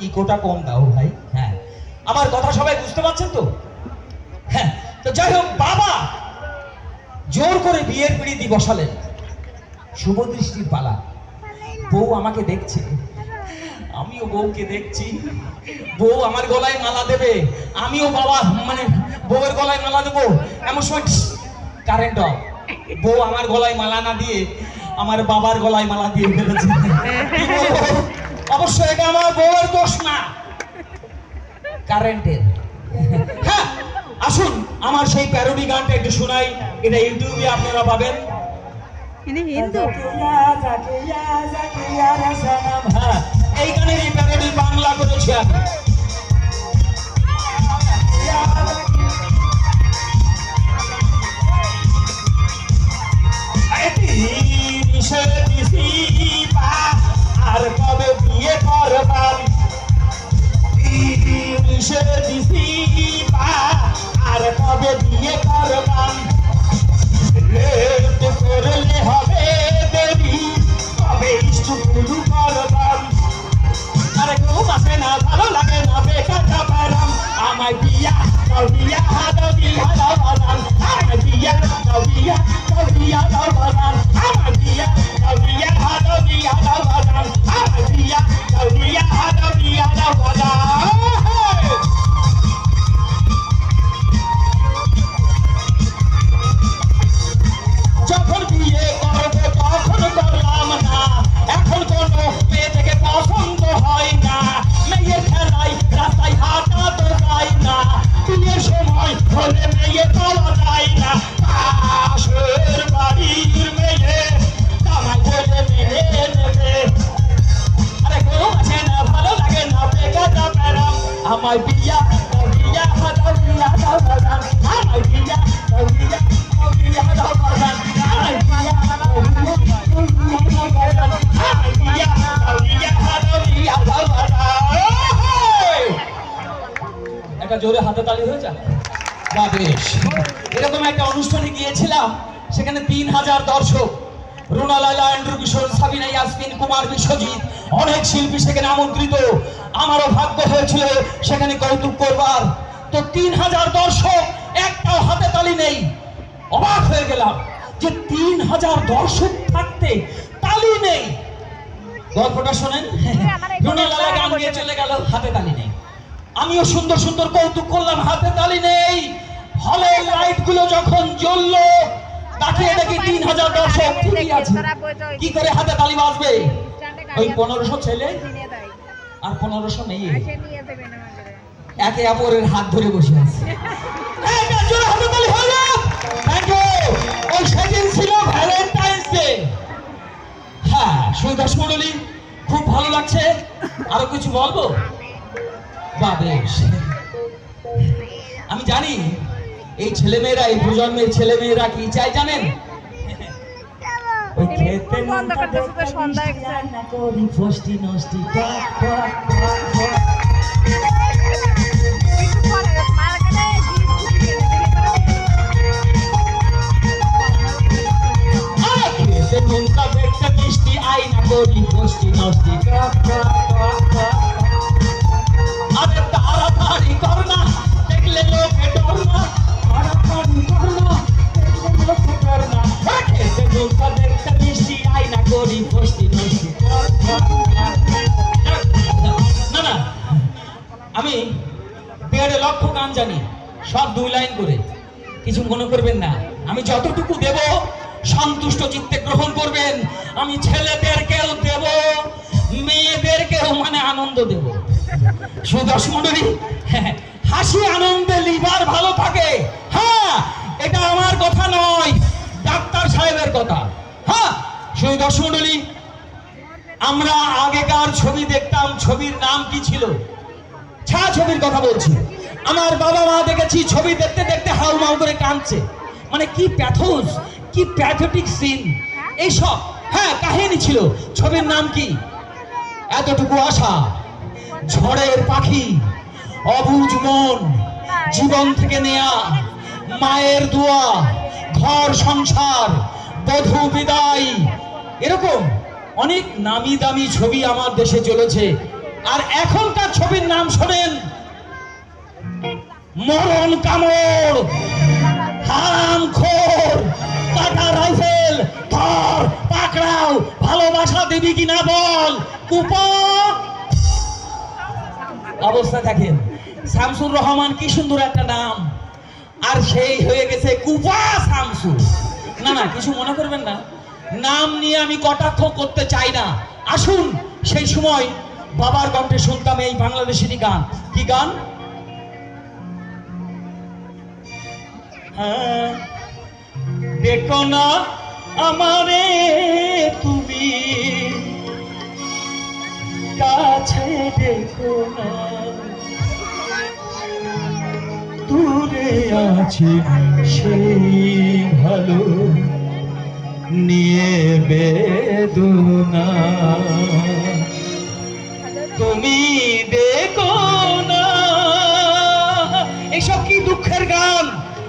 ইকোটা কম দাও ভাই। হ্যাঁ, আমার কথা সবাই বুঝতে পারছেন তো? হ্যাঁ, তো যাই হোক, বাবা জোর করে বিয়ের পিঁড়ি বসালেন। শুভ দৃষ্টির পালা। বউ আমাকে দেখছে, আমিও বউকে দেখছি। বউ আমার গলায় মালা দেবে, আমিও বাবা মানে বউয়ের গলায় মালা দেবো। এমন সময় কারেন্ট অফ। বউ আমার গলায় মালা না দিয়ে আমার বাবার গলায় মালা দিয়ে ফেলেছে। অবশ্যই এটা আমার বউয়ের দোষ না, কারেন্টের। হ্যাঁ, আসুন আমার সেই প্যারোডি গানটা একটু শোনাই। এটা ইউটিউবে আপনারা পাবেন। হ্যাঁ, এই গানের প্যারোডি বাংলা করেছি আমি। আর কবে বিয়ে করবাম, আর কবে বিয়ে করবাম, লেট করলে হবে দেরি, কবে স্কুল করবাম। আরে কেউ বাসে না, ভালো লাগে না, বেকার পারাম। আমায় বিয়া দাও, বিয়া দাও, বিয়া দাও বানান। আমায় বিয়া দাও, বিয়া দাও, বিয়া দাও বানান। আমায় বিয়া দাও, বিয়া দাও, বিয়া দাও বানান। আমায় বিয়া দাও, বিয়া দাও, বিয়া দাও বানান। যখন বিয়ে করবো তখন করলাম না, এখন কোনো মেয়ে থেকে পছন্দ হয় না। মেয়ের খেলায় রাস্তায় হাঁটা তো যায় না, বিয়ের সময় হলে মেয়ে পাওয়া যায় না। পাশের বাড়ির মেয়ে কামাই বলে মেয়ে নেবে। আরে কেউ আছে না, ভালো লাগে না, বেকারটা প্যারাম। আমায় বিয়া দাও, বিয়া দাও, বিয়া দাও বানান। আমায় বিয়া দাও, বিয়া দাও, বিয়া দাও বানান। আমায় বিয়া দাও, বিয়া দাও, বিয়া দাও বানান। আমায় বিয়া দাও, বিয়া দাও, বিয়া দাও বানান। একটা জোরে হাতে তালি হয়ে যায়। বেশ, এরকম একটা অনুষ্ঠানে গিয়েছিলাম, সেখানে 3000 দর্শক। রুনা লায়লা, অ্যান্ড্রু কিশোর, সাবিনা ইয়াসমিন, কুমার বিশ্বজিৎ, অনেক শিল্পী সেখানে আমন্ত্রিত। আমারও ভাগ্য হয়েছিল সেখানে কৌতুক করবার। তো 3000 দর্শক, একটাও হাতে তালি নেই। অবাক হয়ে গেলাম যে 3000 দর্শক থাকতে তালি নেই। গল্পটা শোনেন। রুনা লায়লা গান গিয়ে চলে গেল, হাতে তালি নেই। আমিও সুন্দর সুন্দর কৌতুক করলাম, হাতে তালি নেই। হলে লাইট গুলো যখন জ্বললো, তাকিয়ে দেখি 3000 দর্শক ঠিকই আছে। কি করে হাতে তালি বাজবে? ওই 1500 ছেলে আর 1500 মেয়ে একে অপরের হাত ধরে বসে আছে। ওই সেদিন ছিল ভ্যালেন্টাইন্স ডে। হ্যাঁ, সুদর্শ মণ্ডলী, খুব ভালো লাগছে। আরো কিছু বলবো? বেশ, আমি জানি এই ছেলেমেয়েরা, এই প্রজন্মের ছেলেমেয়েরা কি চাই জানেন? মিষ্টি আইনা করি ফষ্টি নষ্টি। আরে তাড়াতাড়ি কর না, দেখলে লোকে ডর না। তাড়াতাড়ি কর না, দেখলে লোকে ডর না। খেতে ঢোকা দেখতে মিষ্টি আইনা করি ফষ্টি নষ্টি। না না, আমি 1.5 লক্ষ গান জানি, সব 2 লাইন করে। কিছু মনে করবেন না, আমি যতটুকু দেব সন্তুষ্ট চিত্তে গ্রহণ করবেন। আমি ছেলেদেরকেও দেব, মেয়েদেরকেও মানে আনন্দ দেব। সুদর্শন মণ্ডলী, হাসি আনন্দে লিভার ভালো থাকে। হ্যাঁ, এটা আমার কথা নয়, ডাক্তার সাহেবের কথা। হ্যাঁ, সুদর্শন মণ্ডলী, আমরা আগেকার ছবি দেখতাম, ছবির নাম কি ছিল? ছায়াছবির কথা বলছি। আমার বাবা মা দেখেছি ছবি দেখতে দেখতে হাউমাউ করে কাঁদছে। মানে কি প্যাথোস, কি প্যাথেটিক সিন এইসব। হ্যাঁ, কাহিনী ছিল। ছবির নাম কি? এতটুকু আশা, ঝড়ের পাখি, অবুঝ মন, জীবন থেকে নেয়া, মায়ের দোয়া, ঘর সংসার, বধূ বিদায়, এরকম অনেক নামি দামি ছবি আমার দেশে চলেছে। আর এখনকার ছবির নাম শোনেন, মরণ কামড়, হারামখোর, কাটা রাইফেল, ধর, পাকড়াও, ভালোবাসা দিবি কিনা বল, কুপন অবস্থা দেখেন। শামসুর রহমান কি সুন্দর একটা নাম, আর সেই হয়ে গেছে কুপা শামসু। না না, কিছু মনে করবেন না, নাম নিয়ে আমি কটাক্ষ করতে চাই না। আসুন সেই সময় বাবার কণ্ঠে শুনতাম এই বাংলাদেশেরই গান। কি গান? হ্যাঁ, দেখো না আমারে তুমি, কাছে দেখো না, দূরে আছে সেই ভালো নিয়ে বেদনা, তুমি দেখো না। এইসব কি দুঃখের গান।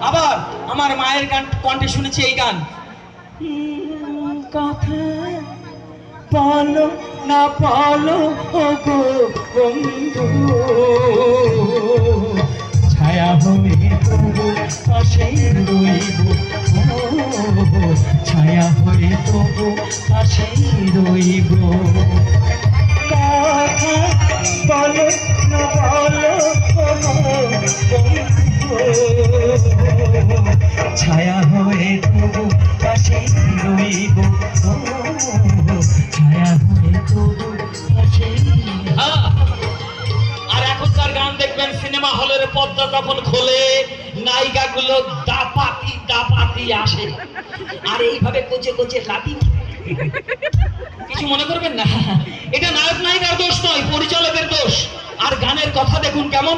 আবার আমার মায়ের গান কণ্ঠে শুনেছি এই গান, কথা পালো না পালো ও গো বন্ধু, ছায়া হয়ে তবু পাশেই রইব, ছায়া হয়ে তবু পাশেই রইব, কথা পালো না পালো ও গো বন্ধু, ছায়া হয়ে তবু পাশেই রইব, ছায়া হয়ে তবু পাশেই। আর এখনকার গান দেখবেন সিনেমা হলের পর্দা যখন খোলে, নায়িকাগুলো দাপাতি দাপাতি আসে, আর এইভাবে কোচে কোচে লাঠি। কিছু মনে করবেন না, এটা নায়ক নায়িকার দোষ নয়, পরিচালকের দোষ। আর গানের কথা দেখুন কেমন,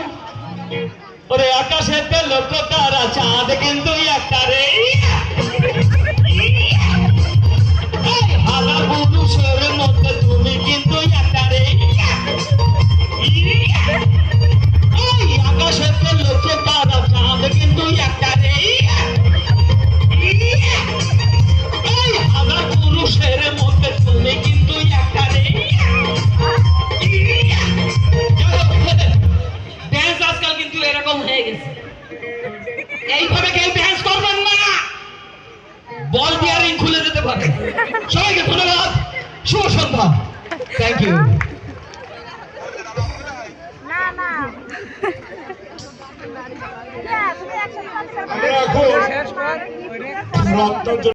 ওরে আকাশেতে লক্ষ তারা, চাঁদ কিন্তু একটা রে, হাজার পুরুষের মধ্যে তুমি কিন্তু একটা রে, আকাশেতে লক্ষ তারা, চাঁদ কিন্তু একটা রে, হাজার পুরুষের মধ্যে তুমি কিন্তু একটা রে। ড্যান্স আজকাল কিন্তু এরকম হয়ে গেছে, এইভাবে কেউ ড্যান্স করবেন না, বল বিয়ারিং খুলে যেতে পারে। সবাইকে ধন্যবাদ, শুভ সন্ধ্যা, থ্যাংক ইউ। না না